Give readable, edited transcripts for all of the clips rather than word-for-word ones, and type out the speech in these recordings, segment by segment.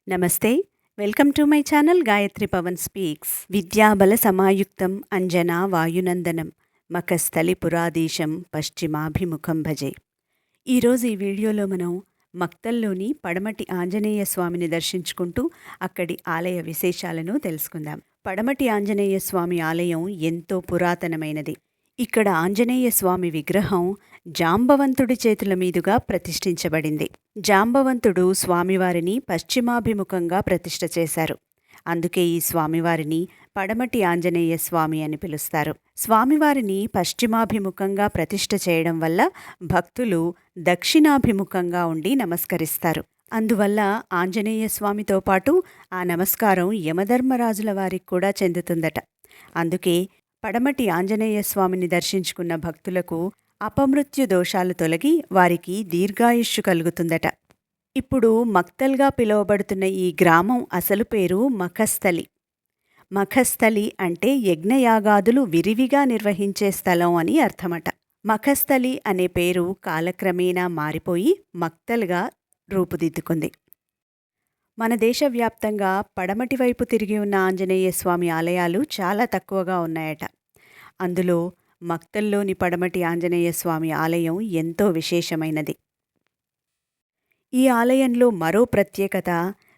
నమస్తే. Welcome to my channel Gayatri Pavan speaks. విద్యాబల సమాయుక్తం అంజనా వాయునందనం మఖస్థలి పురాధీశం పశ్చిమాభిముఖం భజే. ఈరోజు ఈ వీడియోలో మనం మక్తల్లోని పడమటి ఆంజనేయ స్వామిని దర్శించుకుంటూ అక్కడి ఆలయ విశేషాలను తెలుసుకుందాం. పడమటి ఆంజనేయ స్వామి ఆలయం ఎంతో పురాతనమైనది. ఇక్కడ ఆంజనేయ స్వామి విగ్రహం జాంబవంతుడి చేతుల మీదుగా ప్రతిష్ఠించబడింది. జాంబవంతుడు స్వామివారిని పశ్చిమాభిముఖంగా ప్రతిష్ఠ చేశారు. అందుకే ఈ స్వామివారిని పడమటి ఆంజనేయ స్వామి అని పిలుస్తారు. స్వామివారిని పశ్చిమాభిముఖంగా ప్రతిష్ఠ చేయడం వల్ల భక్తులు దక్షిణాభిముఖంగా ఉండి నమస్కరిస్తారు. అందువల్ల ఆంజనేయ స్వామితో పాటు ఆ నమస్కారం యమధర్మరాజుల వారికి కూడా చెందుతుందట. అందుకే పడమటి ఆంజనేయ స్వామిని దర్శించుకున్న భక్తులకు అపమృత్యు దోషాలు తొలగి వారికి దీర్ఘాయుష్షు కలుగుతుందట. ఇప్పుడు మక్తల్గా పిలువబడుతున్న ఈ గ్రామం అసలు పేరు మఖస్థలి. మఖస్థలి అంటే యజ్ఞయాగాదులు విరివిగా నిర్వహించే స్థలం అని అర్థమట. మఖస్థలి అనే పేరు కాలక్రమేణా మారిపోయి మక్తల్గా రూపుదిద్దుకుంది. మన దేశవ్యాప్తంగా పడమటి వైపు తిరిగి ఉన్న ఆంజనేయ స్వామి ఆలయాలు చాలా తక్కువగా ఉన్నాయట. అందులో మక్తల్లోని పడమటి ఆంజనేయ స్వామి ఆలయం ఎంతో విశేషమైనది. ఈ ఆలయంలో మరో ప్రత్యేకత,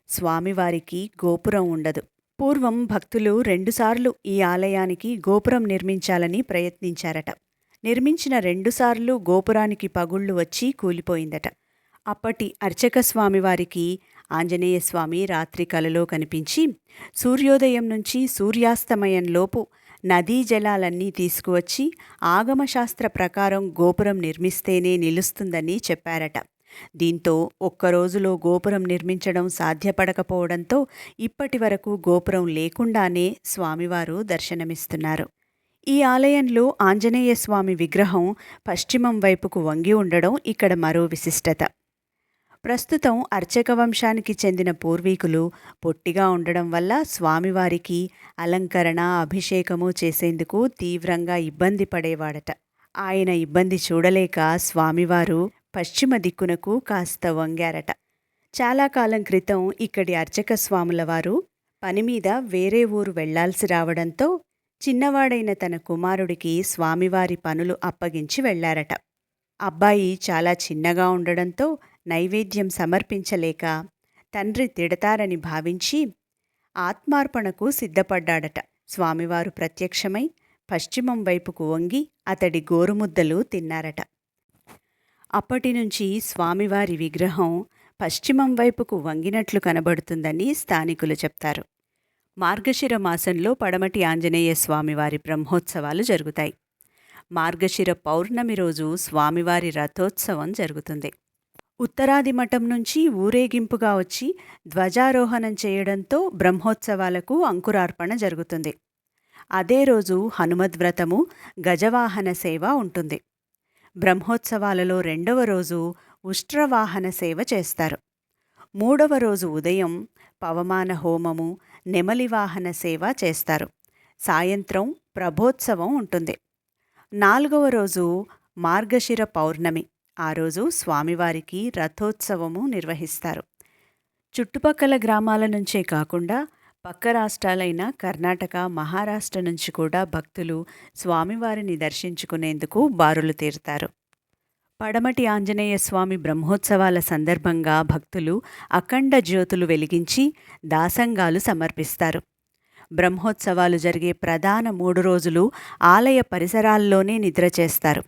స్వామివారికి గోపురం ఉండదు. పూర్వం భక్తులు 2 సార్లు ఈ ఆలయానికి గోపురం నిర్మించాలని ప్రయత్నించారట. నిర్మించిన 2 సార్లు గోపురానికి పగుళ్లు వచ్చి కూలిపోయిందట. అప్పటి అర్చక స్వామివారికి ఆంజనేయ స్వామి రాత్రి కలలో కనిపించి సూర్యోదయం నుంచి సూర్యాస్తమయంలోపు నదీ జలాలన్నీ తీసుకువచ్చి ఆగమశాస్త్ర ప్రకారం గోపురం నిర్మిస్తేనే నిలుస్తుందని చెప్పారట. దీంతో ఒక్కరోజులో గోపురం నిర్మించడం సాధ్యపడకపోవడంతో ఇప్పటి వరకు గోపురం లేకుండానే స్వామివారు దర్శనమిస్తున్నారు. ఈ ఆలయంలో ఆంజనేయ స్వామి విగ్రహం పశ్చిమం వైపుకు వంగి ఉండడం ఇక్కడ మరో విశిష్టత. ప్రస్తుతం అర్చక వంశానికి చెందిన పూర్వీకులు పొట్టిగా ఉండడం వల్ల స్వామివారికి అలంకరణ, అభిషేకము చేసేందుకు తీవ్రంగా ఇబ్బంది పడేవాడట. ఆయన ఇబ్బంది చూడలేక స్వామివారు పశ్చిమ దిక్కునకు కాస్త వంగారట. చాలా కాలం క్రితం ఇక్కడి అర్చక స్వాముల వారు పనిమీద వేరే ఊరు వెళ్లాల్సి రావడంతో చిన్నవాడైన తన కుమారుడికి స్వామివారి పనులు అప్పగించి వెళ్లారట. అబ్బాయి చాలా చిన్నగా ఉండడంతో నైవేద్యం సమర్పించలేక తండ్రి తిడతారని భావించి ఆత్మార్పణకు సిద్ధపడ్డాడట. స్వామివారు ప్రత్యక్షమై పశ్చిమం వైపుకు వంగి అతడి గోరుముద్దలు తిన్నారట. అప్పటినుంచి స్వామివారి విగ్రహం పశ్చిమం వైపుకు వంగినట్లు కనబడుతుందని స్థానికులు చెప్తారు. మార్గశిర మాసంలో పడమటి ఆంజనేయ స్వామివారి బ్రహ్మోత్సవాలు జరుగుతాయి. మార్గశిర పౌర్ణమి రోజు స్వామివారి రథోత్సవం జరుగుతుంది. ఉత్తరాది మఠం నుంచి ఊరేగింపుగా వచ్చి ధ్వజారోహణం చేయడంతో బ్రహ్మోత్సవాలకు అంకురార్పణ జరుగుతుంది. అదే రోజు హనుమద్వ్రతము, గజవాహన సేవ ఉంటుంది. బ్రహ్మోత్సవాలలో 2వ రోజు ఉష్ట్రవాహన సేవ చేస్తారు. 3వ రోజు ఉదయం పవమాన హోమము, నెమలివాహన సేవ చేస్తారు. సాయంత్రం ప్రభోత్సవం ఉంటుంది. 4వ రోజు మార్గశిర పౌర్ణమి. ఆ రోజు స్వామివారికి రథోత్సవము నిర్వహిస్తారు. చుట్టుపక్కల గ్రామాల నుంచే కాకుండా పక్క రాష్ట్రాలైన కర్ణాటక, మహారాష్ట్ర నుంచి కూడా భక్తులు స్వామివారిని దర్శించుకునేందుకు బారులు తీరుతారు. పడమటి ఆంజనేయ స్వామి బ్రహ్మోత్సవాల సందర్భంగా భక్తులు అఖండ జ్యోతులు వెలిగించి దాసంగాలు సమర్పిస్తారు. బ్రహ్మోత్సవాలు జరిగే ప్రధాన 3 రోజులు ఆలయ పరిసరాల్లోనే నిద్ర చేస్తారు.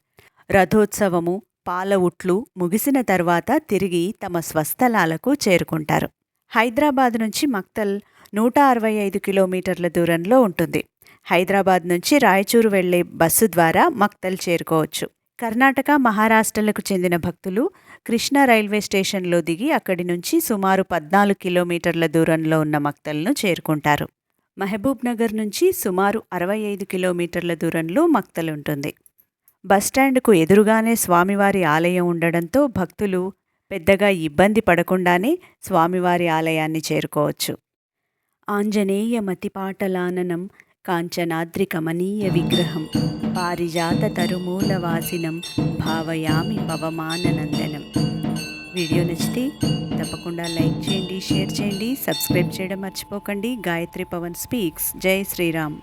రథోత్సవము, పాల ఉట్లు ముగిసిన తర్వాత తిరిగి తమ స్వస్థలాలకు చేరుకుంటారు. హైదరాబాద్ నుంచి మక్తల్ 165 కిలోమీటర్ల దూరంలో ఉంటుంది. హైదరాబాద్ నుంచి రాయచూరు వెళ్లే బస్సు ద్వారా మక్తల్ చేరుకోవచ్చు. కర్ణాటక, మహారాష్ట్రలకు చెందిన భక్తులు కృష్ణా రైల్వే స్టేషన్లో దిగి అక్కడి నుంచి సుమారు 14 కిలోమీటర్ల దూరంలో ఉన్న మక్తల్ను చేరుకుంటారు. మహబూబ్ నగర్ నుంచి సుమారు 65 కిలోమీటర్ల దూరంలో మక్తల్ ఉంటుంది. బస్టాండ్కు ఎదురుగానే స్వామివారి ఆలయం ఉండడంతో భక్తులు పెద్దగా ఇబ్బంది పడకుండానే స్వామివారి ఆలయాన్ని చేరుకోవచ్చు. ఆంజనేయ మతిపాటలాననం కాంచనాద్రి కమనీయ విగ్రహం పారిజాత తరుమూలవాసినం భావయామి పవమాననందనం. వీడియో నచ్చితే తప్పకుండా లైక్ చేయండి, షేర్ చేయండి, సబ్స్క్రైబ్ చేయడం మర్చిపోకండి. గాయత్రి పవన్ స్పీక్స్. జై శ్రీరామ్.